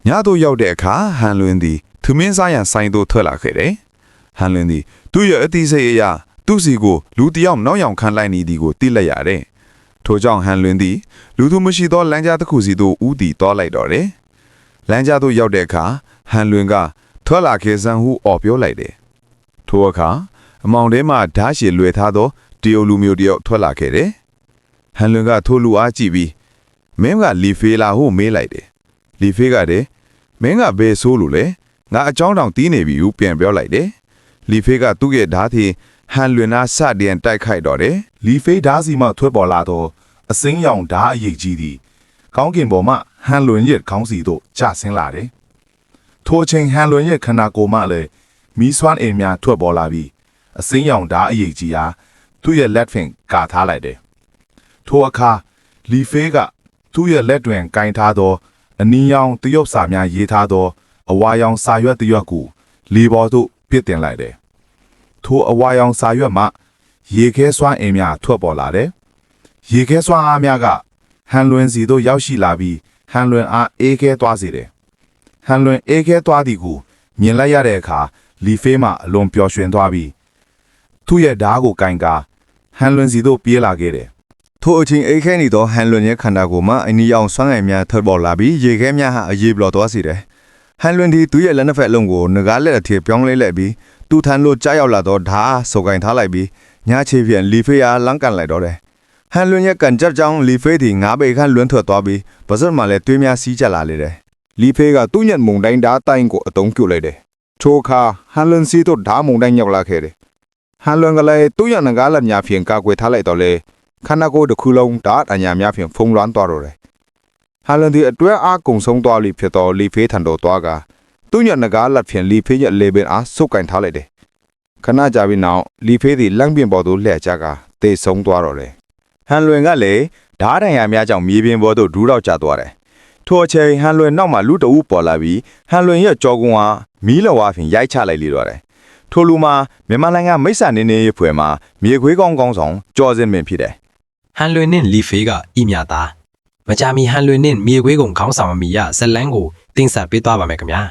ညတို့ရောက်တဲ့အခါဟန်လွင်သည်ထမင်းစားရန်ဆိုင်သို့ထွက်လာခဲ့တယ်ဟန်လွင်သည်သူ့ရဲ့အသီးစိတ်အရာသူ့စီကိုလူတယောက်နောက်ယောင်ခံလိုက်နေသည်ကိုသိလိုက်ရတယ်ထို့ကြောင့်ဟန်လွင်သည်လူသူမရှိသောလမ်းကြားတစ်ခုစီသို့ဦးတည်သွားလိုက်တော့တယ်လမ်းကြားသို့ရောက်တဲ့အခါဟန်လွင်ကထွက်လာခဲ့စမ်းဟုအော်ပြောလိုက်တယ်ထိုအခါအမောင်ထဲမှဓာတ်ရှည်လွယ်ထားသောတရုတ်လူမျိုးတယောက်ထွက်လာခဲ့တယ်ဟန်လွင်ကထိုလူအားကြည့်ပြီးမင်းကလီဖေးလာဟုမေးလိုက်တယ်လီဖေးကတည်းမင်းကဘယ်ဆိုးလို့လဲငါအကြောင်းတောင်တီးနေပြီဟုပြန်ပြောလိုက်တယ်လီဖေးကသူ့ရဲ့ဓာတ်ထီဟန်လွင်နာစတင်တိုက်ခိုက်တော့တယ်လီဖေးဓာတ်စီမှထွက်ပေါ်လာသောအစင်းရောင်ဓာတ်အရိပ်ကြီးသည်ခေါင်းကင်ပေါ်မှဟန်လွင်ရဲ့ခေါင်းစီသို့ကျဆင်းလာတယ်ထိုအချိန်ဟန်လွင်ရဲ့ခန္ဓာကိုယ်မှလည်းမီးစွမ်းအင်များထွက်ပေါ်လာပြီးအစင်းရောင်ဓာတ်အရိပ်ကြီးအားသူ့ရဲ့လက်ဖင်ကာထားလိုက်တယ်ထိုအခါလီဖေးကသူ့ရဲ့လက်တွင်ကင်ထားသောအနီရောင်တရုတ်စာများရေးထားသောအဝါရောင်စာရွက်တရွက်ကိုလေပေါ်သို့ပစ်တင်လိုက်တယ်ထိုအဝါရောင်စာရွက်မှရေခဲစွမ်းအင်များထွက်ပေါ်လာတယ်ရေခဲစွမ်းအားများကဟန်လွင်စီသို့ရောက်ရှိလာပြီးဟန်လွင်အားအေးခဲသွားစေတယ်ဟန်လွင်အေးခဲသွားသည်ကိုမြင်လိုက်ရတဲ့အခါလီဖေးမှအလွန်ပျော်ရွှင်သွားပြီးသူ့ရဲ့ဓာတ်ကိုကင်ကာဟန်လွင်စီသို့ပြေးလာခဲ့တယ်ထိုအချိန်အိတ်ခဲနေသောဟန်လွင်ရဲ့ခန္ဓာကိုယ်မှာအနီရောင်ဆွမ်းငယ်များထွက်ပေါ်လာပြီးရေခဲများဟာအေးပလော်သွားစေတယ်ဟန်လွင်ဒီသူ့ရဲ့လက်နှစ်ဖက်လုံးကိုငကားလက်အထည်ပြောင်းလဲလိုက်ပြီးသူ့ထန်လို့ကြားရောက်လာသောဓာတ်စုပ်ကင်ထားလိုက်ပြီးညချေပြန်လီဖေးအားလမ်းကန်လိုက်တော့တယ်ဟန်လွင်ရဲ့ကန်ကြပ်ကြောင်းလီဖေးသည်ငါးပေခန့်လွန်းထွက်သွားပြီးပါဇက်မှာလည်းသွေးများစီးကျလာလေတယ်လီဖေးကသူ့ညက်မုန်တိုင်းဓာတ်တိုင်းကိုအတုံးပြုတ်လိုက်တယ်ထိုအခါဟန်လွင်စီတို့ဓာတ်မုန်တိုင်းရောက်လာခဲ့တယ်ဟန်လွင်ကလည်းသူ့ရဲ့ငကားလက်များဖြင့်ကာကွယ်ထားလိုက်တော့လေခန္ဓာကိုယ်တစ်ခုလုံးဓာတ်အညာများဖြင့်ဖုံးလွှမ်းသွားတော့တယ်ဟန်လွင်ဒီအတွဲအားကုံဆုံးသွားလိဖြစ်တော်လီဖေးထံတော်သွားကသူ့ညက်ငကားလက်ဖြင့်လီဖေးရဲ့လေပင်အားစုပ်ကင်ထားလိုက်တယ်ခဏကြာပြီးနောက်လီဖေးသည်လမ်းပြင်ပေါ်သို့လှည့်ချကသေဆုံးသွားတော့တယ်ဟန်လွင်ကလည်းဓာတ်တန်ရာများကြောင့်မြေပြင်ပေါ်သို့ဒူးတော့ကျသွားတယ်ထိုအချိန်ဟန်လွင်နောက်မှလူတအုပ်ပေါ်လာပြီးဟန်လွင်ရဲ့ကြောကုန်းအားမီးလဝါဖြင့်ရိုက်ချလိုက်လေတော့တယ်ထိုလူမှာမြန်မာနိုင်ငံမိစ္ဆာနေနေရေးဖွဲ့မှာမြေခွေးကောင်းကောင်းဆောင်ကြော်စင်ပင်ဖြစ်တယ်ဟန်လွင်နှင့်လီဖေးကဤမြတာမကြမီဟန်လွင်နှင့်မြေခွေးကုံခေါင်းဆောင်မီရဇလန်းကိုတင်ဆက်ပေးသွားပါမယ်ခင်ဗျာ